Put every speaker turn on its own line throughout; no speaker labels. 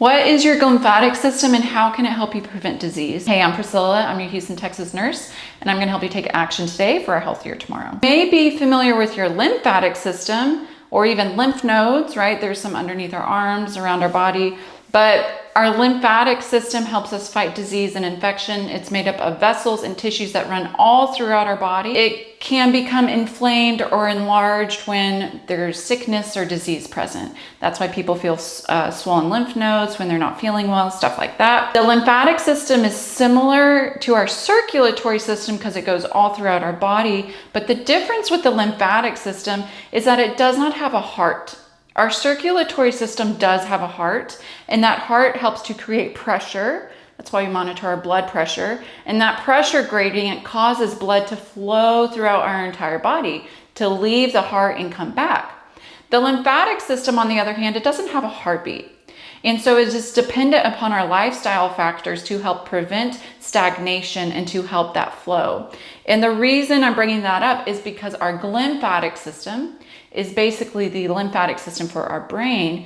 What is your glymphatic system and how can it help you prevent disease? Hey, I'm Priscilla. I'm your Houston, Texas nurse, and I'm going to help you take action today for a healthier tomorrow. You may be familiar with your lymphatic system or even lymph nodes, right? There's some underneath our arms, around our body, but our lymphatic system helps us fight disease and infection. It's made up of vessels and tissues that run all throughout our body. It can become inflamed or enlarged when there's sickness or disease present. That's why people feel swollen lymph nodes when they're not feeling well, stuff like that. The lymphatic system is similar to our circulatory system because it goes all throughout our body, but the difference with the lymphatic system is that it does not have a heart. Our circulatory system does have a heart, and that heart helps to create pressure. That's why we monitor our blood pressure. And that pressure gradient causes blood to flow throughout our entire body to leave the heart and come back. The lymphatic system, on the other hand, it doesn't have a heartbeat. And so it is dependent upon our lifestyle factors to help prevent stagnation and to help that flow. And the reason I'm bringing that up is because our glymphatic system is basically the lymphatic system for our brain.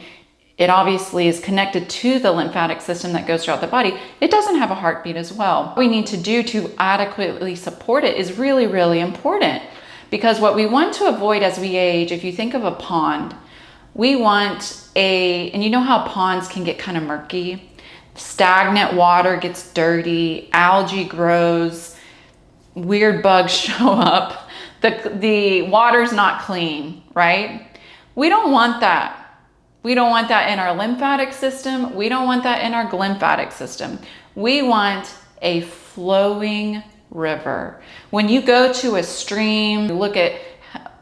It obviously is connected to the lymphatic system that goes throughout the body. It doesn't have a heartbeat as well. What we need to do to adequately support it is really, really important, because what we want to avoid as we age, if you think of a pond, we want and you know how ponds can get kind of murky? Stagnant water gets dirty, algae grows, weird bugs show up. The water's not clean, right? We don't want that. We don't want that in our lymphatic system. We don't want that in our glymphatic system. We want a flowing river. When you go to a stream, look at,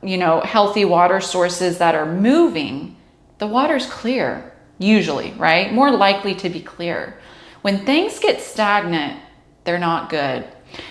healthy water sources that are moving, the water's clear, usually, right? More likely to be clear. When things get stagnant, they're not good.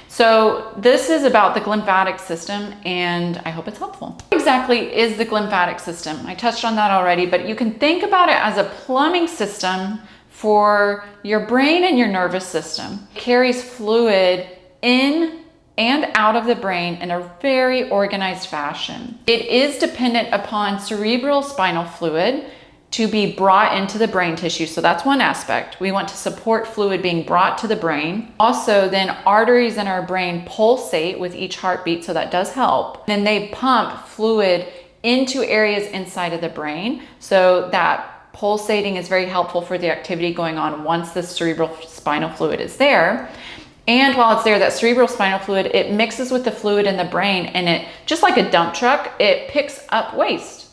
So this is about the glymphatic system, and I hope it's helpful. What exactly is the glymphatic system? I touched on that already, but you can think about it as a plumbing system for your brain and your nervous system. It carries fluid in and out of the brain in a very organized fashion. It is dependent upon cerebral spinal fluid to be brought into the brain tissue. So that's one aspect. We want to support fluid being brought to the brain. Also, then arteries in our brain pulsate with each heartbeat, so that does help. Then they pump fluid into areas inside of the brain. So that pulsating is very helpful for the activity going on once the cerebral spinal fluid is there. And while it's there, that cerebral spinal fluid, it mixes with the fluid in the brain, and it, just like a dump truck, it picks up waste.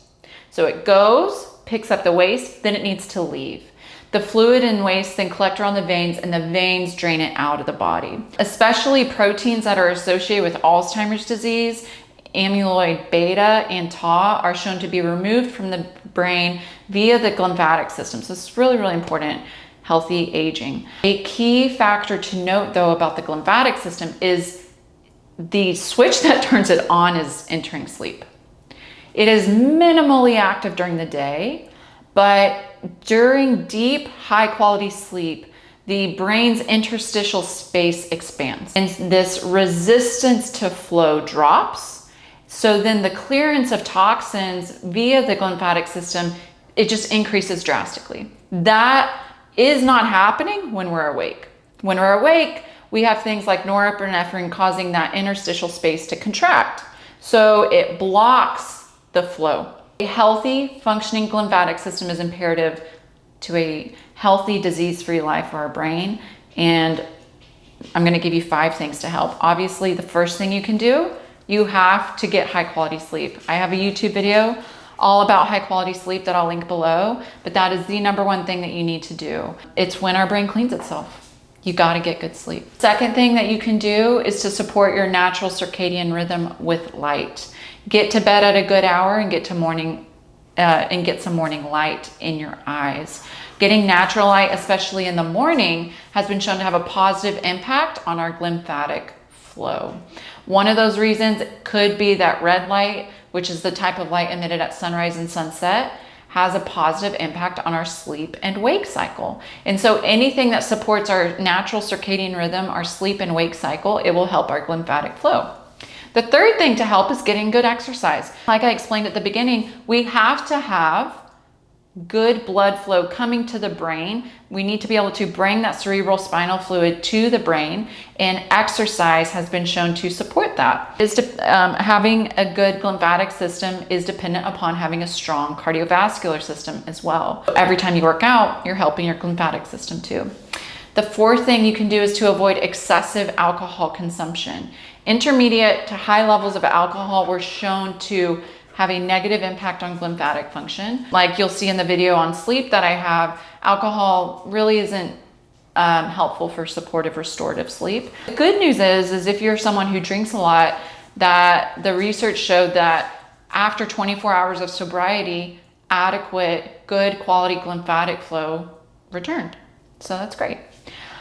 So it goes, picks up the waste, then it needs to leave. The fluid and waste then collect around the veins, and the veins drain it out of the body. Especially proteins that are associated with Alzheimer's disease, amyloid beta and tau, are shown to be removed from the brain via the glymphatic system. So it's really, really important. Healthy aging. A key factor to note, though, about the glymphatic system is the switch that turns it on is entering sleep. It is minimally active during the day, but during deep, high-quality sleep, the brain's interstitial space expands, and this resistance to flow drops. So then the clearance of toxins via the glymphatic system, it just increases drastically. That is not happening when we're awake. When we're awake, we have things like norepinephrine causing that interstitial space to contract. So it blocks the flow. A healthy, functioning glymphatic system is imperative to a healthy, disease-free life for our brain. And I'm going to give you 5 things to help. Obviously, the first thing you can do, you have to get high-quality sleep. I have a YouTube video all about high-quality sleep that I'll link below, but that is the number 1 thing that you need to do. It's when our brain cleans itself. You got to get good sleep. Second thing that you can do is to support your natural circadian rhythm with light. Get to bed at a good hour and get some morning light in your eyes. Getting natural light, especially in the morning, has been shown to have a positive impact on our glymphatic flow. One of those reasons could be that red light, which is the type of light emitted at sunrise and sunset, has a positive impact on our sleep and wake cycle. And so anything that supports our natural circadian rhythm, our sleep and wake cycle, it will help our glymphatic flow. The third thing to help is getting good exercise. Like I explained at the beginning, we have to have good blood flow coming to the brain. We need to be able to bring that cerebral spinal fluid to the brain, and exercise has been shown to support that. Having a good glymphatic system is dependent upon having a strong cardiovascular system as well. Every time you work out, you're helping your glymphatic system too. The fourth thing you can do is to avoid excessive alcohol consumption. Intermediate to high levels of alcohol were shown to have a negative impact on glymphatic function. Like you'll see in the video on sleep that I have, alcohol really isn't helpful for supportive restorative sleep. The good news is if you're someone who drinks a lot, that the research showed that after 24 hours of sobriety, adequate, good quality glymphatic flow returned. So that's great.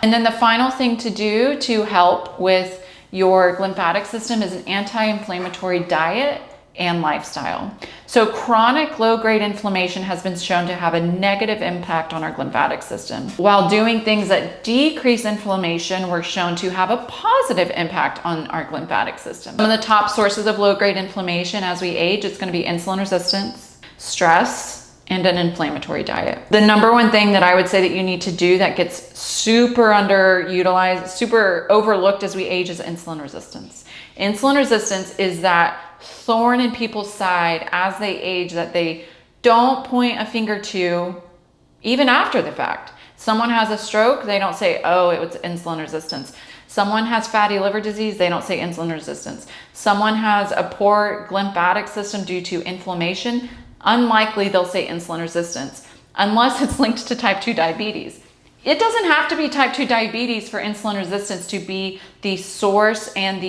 And then the final thing to do to help with your glymphatic system is an anti-inflammatory diet and lifestyle. So chronic low-grade inflammation has been shown to have a negative impact on our glymphatic system, while doing things that decrease inflammation were shown to have a positive impact on our glymphatic system. Some of the top sources of low-grade inflammation as we age, it's going to be insulin resistance, stress, and an inflammatory diet. The number one thing that I would say that you need to do that gets super underutilized, super overlooked as we age is insulin resistance. Insulin resistance is that thorn in people's side as they age that they don't point a finger to even after the fact. Someone has a stroke, they don't say, oh, it was insulin resistance. Someone has fatty liver disease, they don't say insulin resistance. Someone has a poor glymphatic system due to inflammation, unlikely they'll say insulin resistance, unless it's linked to type 2 diabetes. It doesn't have to be type 2 diabetes for insulin resistance to be the source and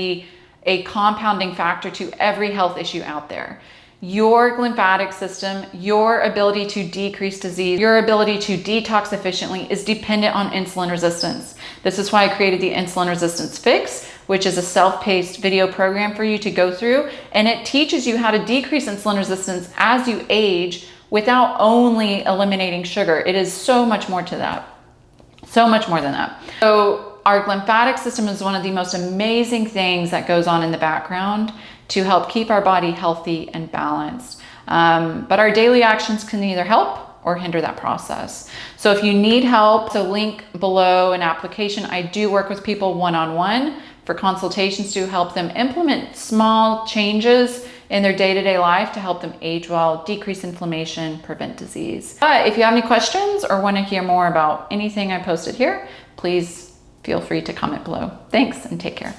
a compounding factor to every health issue out there. Your glymphatic system, your ability to decrease disease, your ability to detox efficiently is dependent on insulin resistance. This is why I created the Insulin Resistance Fix, which is a self-paced video program for you to go through, and it teaches you how to decrease insulin resistance as you age without only eliminating sugar. It is so much more to that. So much more than that. So our glymphatic system is one of the most amazing things that goes on in the background to help keep our body healthy and balanced. But our daily actions can either help or hinder that process. So if you need help, so link below an application. I do work with people one-on-one for consultations to help them implement small changes in their day-to-day life to help them age well, decrease inflammation, prevent disease. But if you have any questions or want to hear more about anything I posted here, please feel free to comment below. Thanks and take care.